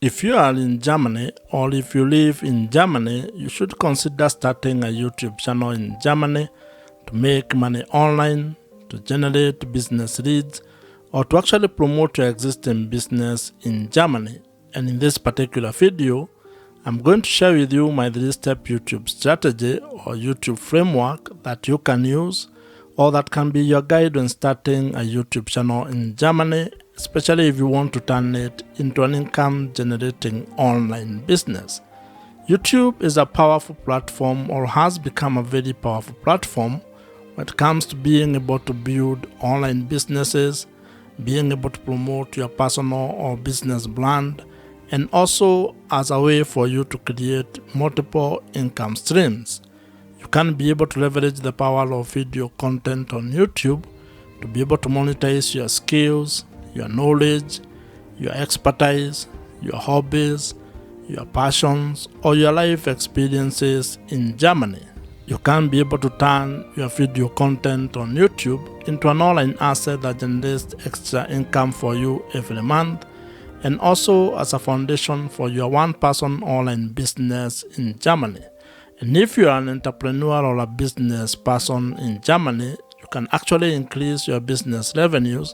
If you are in Germany or if you live in Germany, you should consider starting a YouTube channel in Germany to make money online, to generate business leads, or to actually promote your existing business in Germany. And in this particular video, I'm going to share with you my 3-step YouTube strategy or YouTube framework that you can use or that can be your guide when starting a YouTube channel in Germany, especially if you want to turn it into an income generating online business. YouTube is a powerful platform or has become a very powerful platform when it comes to being able to build online businesses, being able to promote your personal or business brand, and also as a way for you to create multiple income streams. You can be able to leverage the power of video content on YouTube to be able to monetize your skills, your knowledge, your expertise, your hobbies, your passions, or your life experiences in Germany. You can be able to turn your video content on YouTube into an online asset that generates extra income for you every month, and also as a foundation for your one-person online business in Germany. And if you are an entrepreneur or a business person in Germany, you can actually increase your business revenues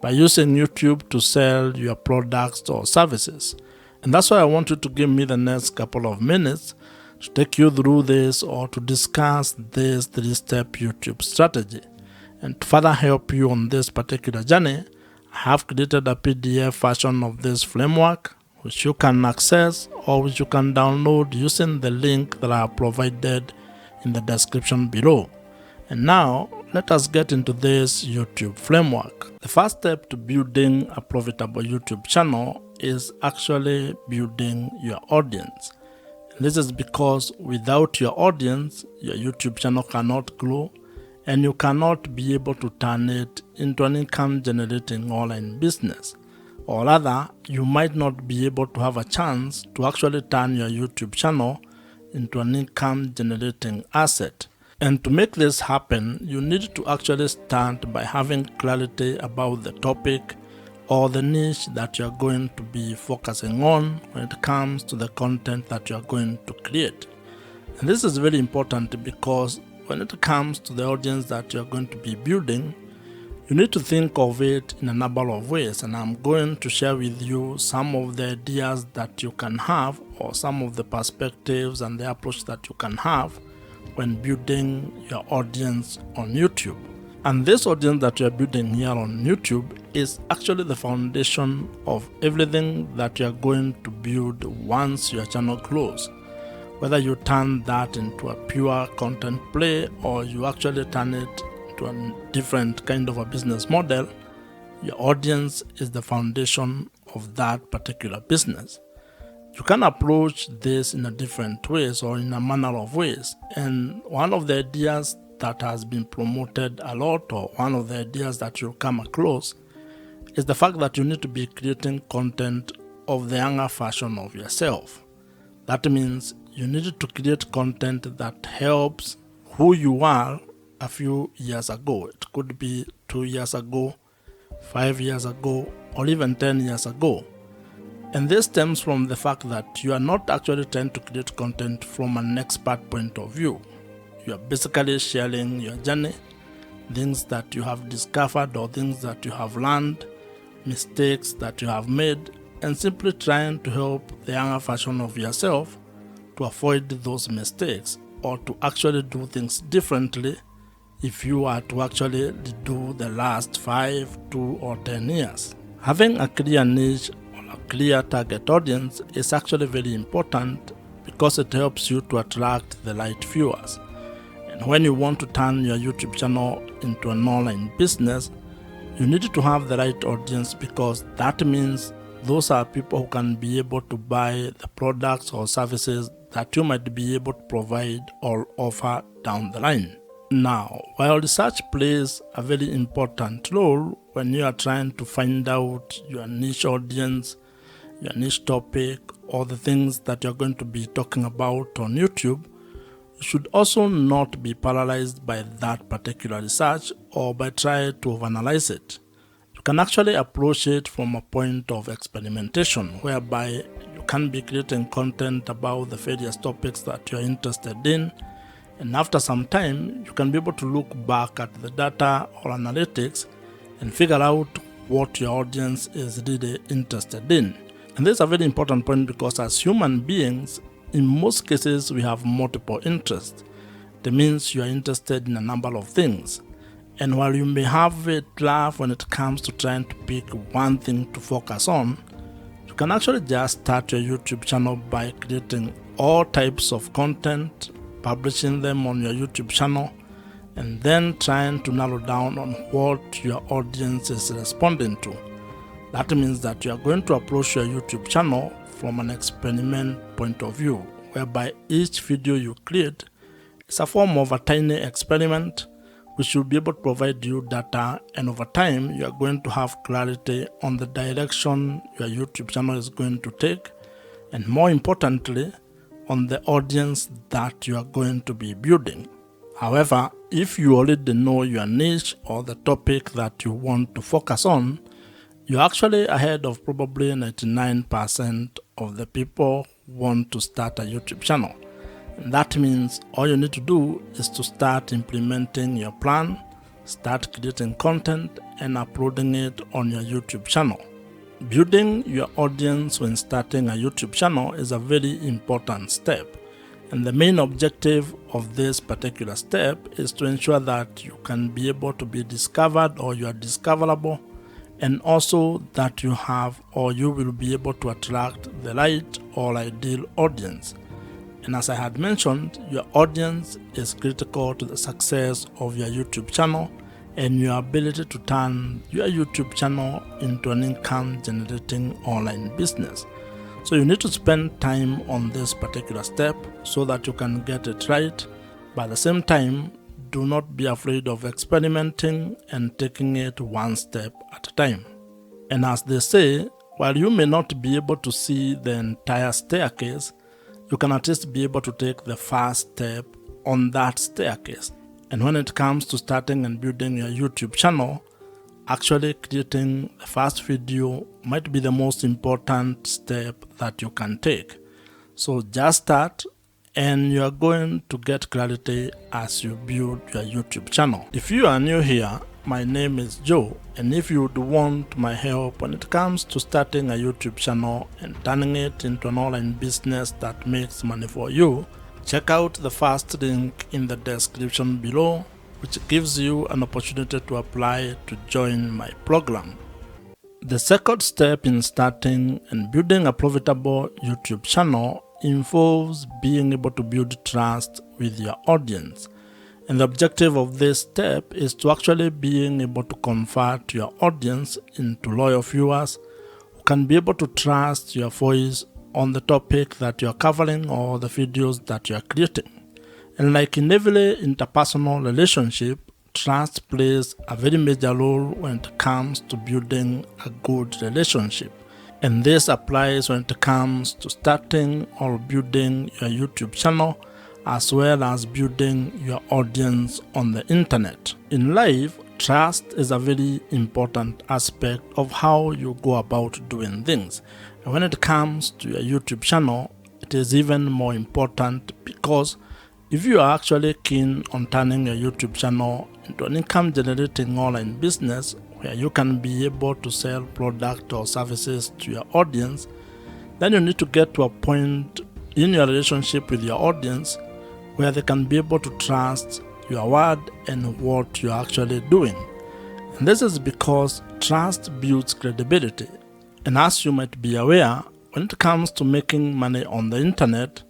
by using YouTube to sell your products or services. And that's why I want you to give me the next couple of minutes to take you through this or to discuss this 3-step YouTube strategy. And to further help you on this particular journey, I have created a PDF version of this framework which you can access or which you can download using the link that I have provided in the description below. And now, let us get into this YouTube framework. The first step to building a profitable YouTube channel is actually building your audience. And this is because without your audience, your YouTube channel cannot grow and you cannot be able to turn it into an income generating online business. Or rather, you might not be able to have a chance to actually turn your YouTube channel into an income generating asset. And to make this happen, you need to actually start by having clarity about the topic or the niche that you're going to be focusing on when it comes to the content that you're going to create. And this is very important because when it comes to the audience that you're going to be building, you need to think of it in a number of ways, and I'm going to share with you some of the ideas that you can have or some of the perspectives and the approach that you can have when building your audience on YouTube. And this audience that you're building here on YouTube is actually the foundation of everything that you're going to build once your channel grows. Whether you turn that into a pure content play or you actually turn it to a different kind of a business model, your audience is the foundation of that particular business. You can approach this in a different ways or in a manner of ways. And one of the ideas that has been promoted a lot, or one of the ideas that you'll come across, is the fact that you need to be creating content of the younger version of yourself. That means you need to create content that helps who you are a few years ago. It could be 2 years ago, 5 years ago, or even 10 years ago. And this stems from the fact that you are not actually trying to create content from an expert point of view. You are basically sharing your journey, things that you have discovered or things that you have learned, mistakes that you have made, and simply trying to help the younger version of yourself to avoid those mistakes or to actually do things differently if you are to actually do the last 5, 2, or 10 years. Having a clear niche or a clear target audience is actually very important because it helps you to attract the right viewers. And when you want to turn your YouTube channel into an online business, you need to have the right audience because that means those are people who can be able to buy the products or services that you might be able to provide or offer down the line. Now, while research plays a very important role when you are trying to find out your niche audience, your niche topic, or the things that you're going to be talking about on YouTube, you should also not be paralyzed by that particular research or by trying to overanalyze it. You can actually approach it from a point of experimentation, whereby can be creating content about the various topics that you're interested in. And after some time, you can be able to look back at the data or analytics and figure out what your audience is really interested in. And this is a very important point because as human beings, in most cases, we have multiple interests. That means you are interested in a number of things. And while you may have a drive when it comes to trying to pick one thing to focus on, you can actually just start your YouTube channel by creating all types of content, publishing them on your YouTube channel, and then trying to narrow down on what your audience is responding to. That means that you are going to approach your YouTube channel from an experiment point of view, whereby each video you create is a form of a tiny experiment which will be able to provide you data, and over time you are going to have clarity on the direction your YouTube channel is going to take, and more importantly, on the audience that you are going to be building. However, if you already know your niche or the topic that you want to focus on, you're actually ahead of probably 99% of the people who want to start a YouTube channel. And that means all you need to do is to start implementing your plan, start creating content, and uploading it on your YouTube channel. Building your audience when starting a YouTube channel is a very important step. And the main objective of this particular step is to ensure that you can be able to be discovered or you are discoverable, and also that you have or you will be able to attract the right or ideal audience. And as I had mentioned, your audience is critical to the success of your YouTube channel and your ability to turn your YouTube channel into an income generating online business. So you need to spend time on this particular step so that you can get it right. But at the same time, do not be afraid of experimenting and taking it one step at a time. And as they say, while you may not be able to see the entire staircase, you can at least be able to take the first step on that staircase. And when it comes to starting and building your YouTube channel, actually creating the first video might be the most important step that you can take. So just start, and you are going to get clarity as you build your YouTube channel. If you are new here, my name is Joe, and if you would want my help when it comes to starting a YouTube channel and turning it into an online business that makes money for you, check out the first link in the description below, which gives you an opportunity to apply to join my program. The second step in starting and building a profitable YouTube channel involves being able to build trust with your audience. And the objective of this step is to actually being able to convert your audience into loyal viewers who can be able to trust your voice on the topic that you're covering or the videos that you're creating. And like in every interpersonal relationship, trust plays a very major role when it comes to building a good relationship. And this applies when it comes to starting or building your YouTube channel, as well as building your audience on the internet. In life, trust is a very important aspect of how you go about doing things. And when it comes to your YouTube channel, it is even more important, because if you are actually keen on turning your YouTube channel into an income generating online business where you can be able to sell product or services to your audience, then you need to get to a point in your relationship with your audience where they can be able to trust your word and what you're actually doing. And this is because trust builds credibility. And as you might be aware, when it comes to making money on the internet,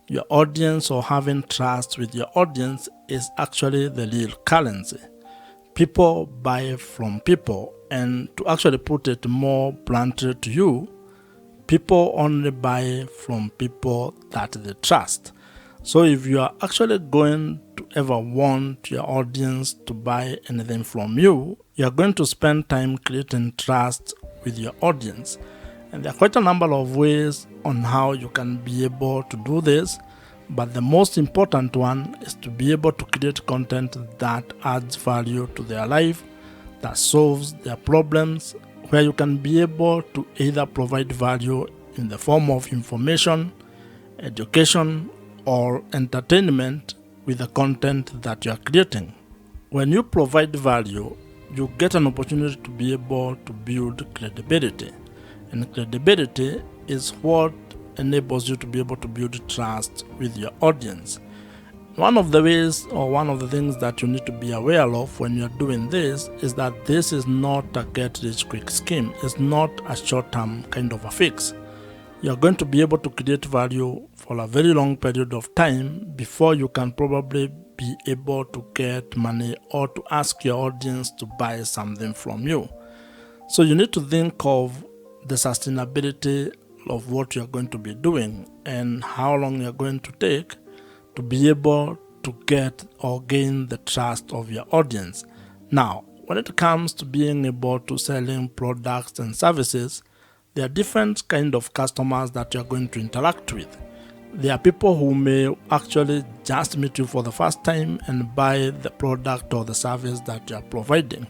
your audience or having trust with your audience is actually the real currency. People buy from people, and to actually put it more bluntly to you, people only buy from people that they trust. So if you are actually going to ever want your audience to buy anything from you, you are going to spend time creating trust with your audience. And there are quite a number of ways on how you can be able to do this, but the most important one is to be able to create content that adds value to their life, that solves their problems, where you can be able to either provide value in the form of information, education, or entertainment with the content that you are creating. When you provide value, you get an opportunity to be able to build credibility. And credibility is what enables you to be able to build trust with your audience. One of the ways or one of the things that you need to be aware of when you're doing this is that this is not a get-rich-quick scheme. It's not a short-term kind of a fix. You're going to be able to create value for a very long period of time before you can probably be able to get money or to ask your audience to buy something from you. So you need to think of the sustainability of what you're going to be doing and how long you're going to take to be able to get or gain the trust of your audience. Now, when it comes to being able to selling products and services, there are different kind of customers that you're going to interact with. There are people who may actually just meet you for the first time and buy the product or the service that you are providing.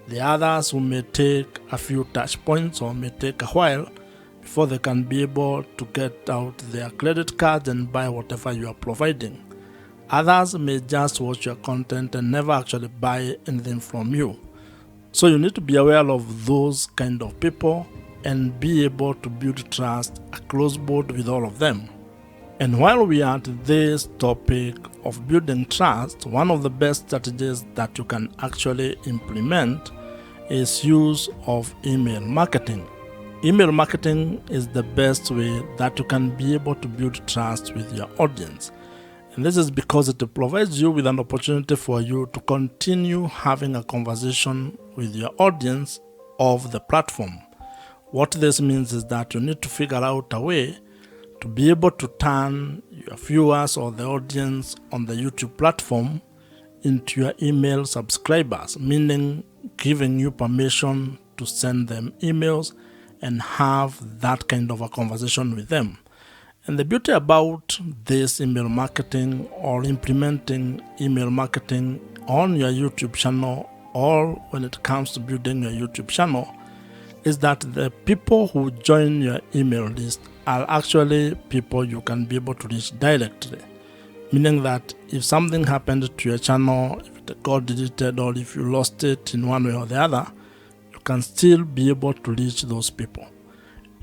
The others who may take a few touch points or may take a while before they can be able to get out their credit cards and buy whatever you are providing. Others may just watch your content and never actually buy anything from you. So you need to be aware of those kind of people and be able to build trust across board with all of them. And while we are at this topic of building trust, one of the best strategies that you can actually implement is use of email marketing. Email marketing is the best way that you can be able to build trust with your audience. And this is because it provides you with an opportunity for you to continue having a conversation with your audience of the platform. What this means is that you need to figure out a way to be able to turn your viewers or the audience on the YouTube platform into your email subscribers, meaning giving you permission to send them emails and have that kind of a conversation with them. And the beauty about this email marketing or implementing email marketing on your YouTube channel or when it comes to building your YouTube channel is that the people who join your email list are actually people you can be able to reach directly. Meaning that if something happened to your channel, if it got deleted or if you lost it in one way or the other, you can still be able to reach those people.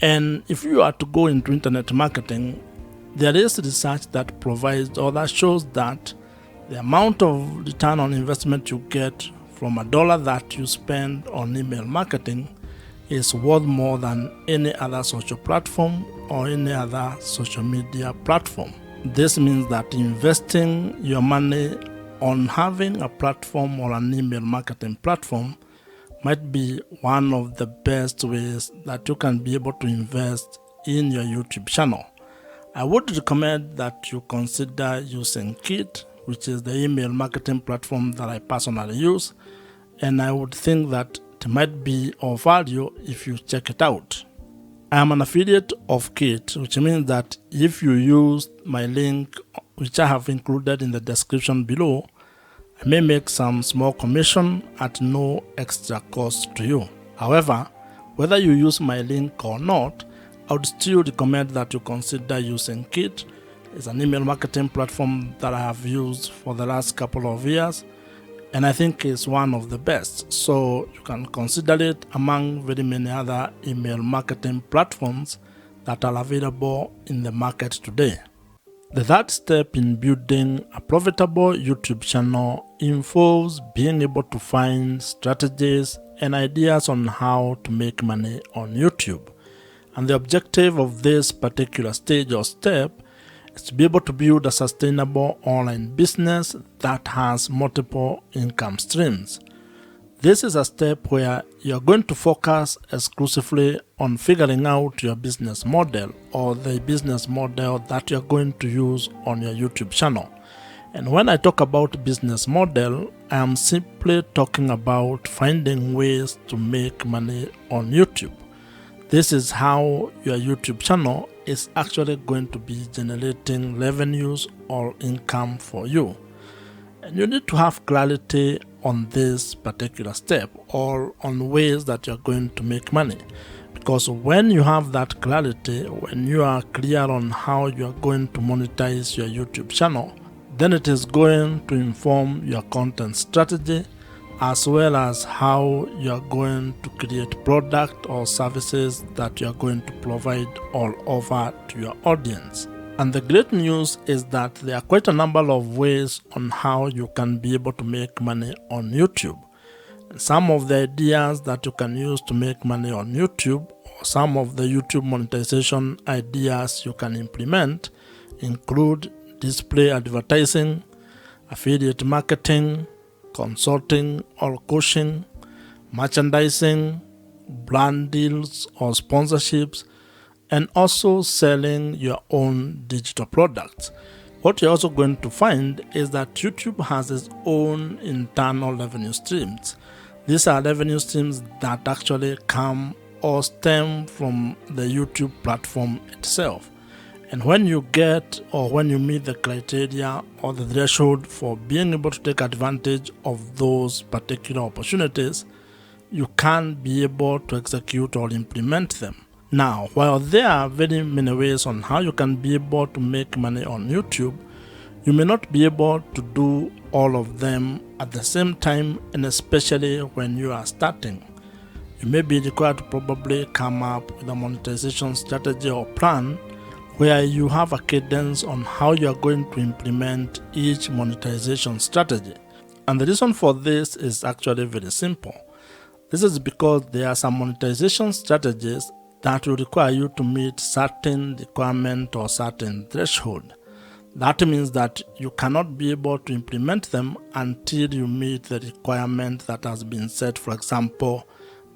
And if you are to go into internet marketing, there is research that provides or that shows that the amount of return on investment you get from a dollar that you spend on email marketing is worth more than any other social platform or any other social media platform. This means that investing your money on having a platform or an email marketing platform might be one of the best ways that you can be able to invest in your YouTube channel. I would recommend that you consider using Kit, which is the email marketing platform that I personally use, and I would think that it might be of value if you check it out. I am an affiliate of Kit, which means that if you use my link, which I have included in the description below, I may make some small commission at no extra cost to you. However, whether you use my link or not, I would still recommend that you consider using Kit. It's an email marketing platform that I have used for the last couple of years, and I think it's one of the best. So you can consider it among very many other email marketing platforms that are available in the market today. The third step in building a profitable YouTube channel involves being able to find strategies and ideas on how to make money on YouTube. And the objective of this particular stage or step is to be able to build a sustainable online business that has multiple income streams. This is a step where you're going to focus exclusively on figuring out your business model or the business model that you're going to use on your YouTube channel. And when I talk about business model, I am simply talking about finding ways to make money on YouTube. This is how your YouTube channel is actually going to be generating revenues or income for you. And you need to have clarity on this particular step or on ways that you're going to make money. Because when you have that clarity, when you are clear on how you are going to monetize your YouTube channel, then it is going to inform your content strategy as well as how you are going to create product or services that you are going to provide all over to your audience. And the great news is that there are quite a number of ways on how you can be able to make money on YouTube. Some of the ideas that you can use to make money on YouTube, or some of the YouTube monetization ideas you can implement, include display advertising, affiliate marketing, consulting or coaching, merchandising, brand deals or sponsorships, and also selling your own digital products. What you're also going to find is that YouTube has its own internal revenue streams. These are revenue streams that actually come or stem from the YouTube platform itself. And when you get or when you meet the criteria or the threshold for being able to take advantage of those particular opportunities, you can be able to execute or implement them. Now, while there are very many ways on how you can be able to make money on YouTube, you may not be able to do all of them at the same time, and especially when you are starting. You may be required to probably come up with a monetization strategy or plan where you have a cadence on how you are going to implement each monetization strategy. And the reason for this is actually very simple. This is because there are some monetization strategies that will require you to meet certain requirement or certain threshold. That means that you cannot be able to implement them until you meet the requirement that has been set, for example,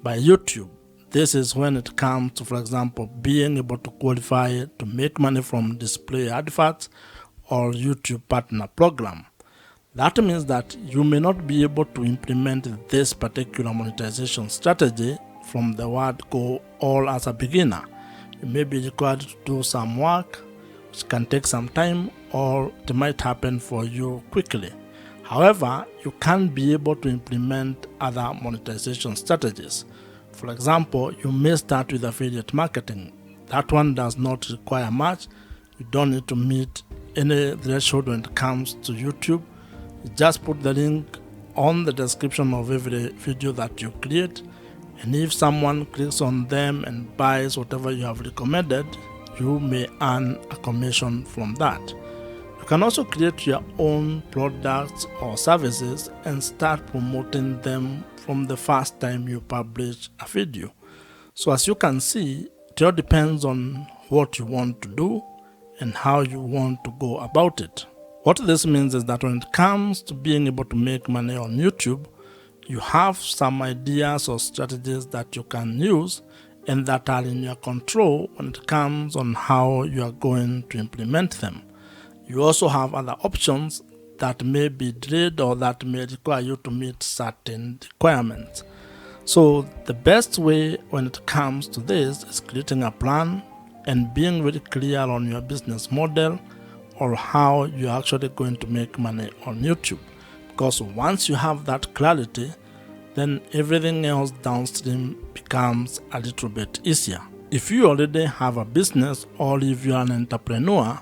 by YouTube. This is when it comes to, for example, being able to qualify to make money from display adverts or YouTube partner program. That means that you may not be able to implement this particular monetization strategy from the word go all as a beginner. You may be required to do some work, which can take some time, or it might happen for you quickly. However, you can be able to implement other monetization strategies. For example, you may start with affiliate marketing. That one does not require much. You don't need to meet any threshold when it comes to YouTube. You just put the link on the description of every video that you create, and if someone clicks on them and buys whatever you have recommended, you may earn a commission from that. You can also create your own products or services and start promoting them from the first time you publish a video. So as you can see, it all depends on what you want to do and how you want to go about it. What this means is that when it comes to being able to make money on YouTube, you have some ideas or strategies that you can use and that are in your control when it comes on how you are going to implement them. You also have other options that may be delayed or that may require you to meet certain requirements. So the best way when it comes to this is creating a plan and being very clear on your business model or how you're actually going to make money on YouTube. Because once you have that clarity, then everything else downstream becomes a little bit easier. If you already have a business or if you're an entrepreneur,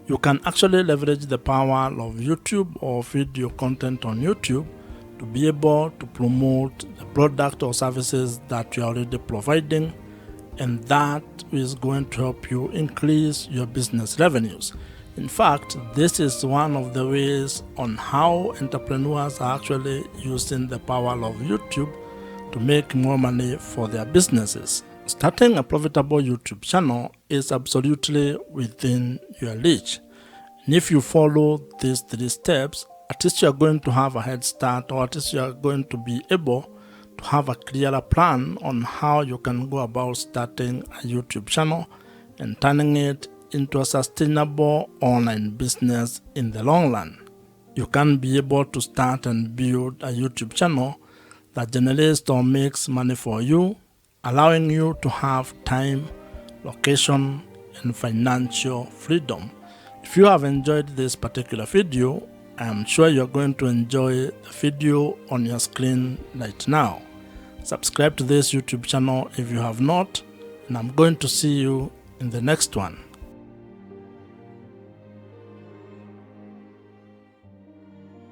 you can actually leverage the power of YouTube or video content on YouTube to be able to promote the product or services that you're already providing, and that is going to help you increase your business revenues. In fact, this is one of the ways on how entrepreneurs are actually using the power of YouTube to make more money for their businesses. Starting a profitable YouTube channel is absolutely within your reach. And if you follow these 3 steps, at least you are going to have a head start, or at least you are going to be able to have a clearer plan on how you can go about starting a YouTube channel and turning it into a sustainable online business in the long run. You can be able to start and build a YouTube channel that generates or makes money for you, allowing you to have time, location, and financial freedom. If you have enjoyed this particular video, I am sure you're going to enjoy the video on your screen right now. Subscribe to this YouTube channel if you have not, and I'm going to see you in the next one.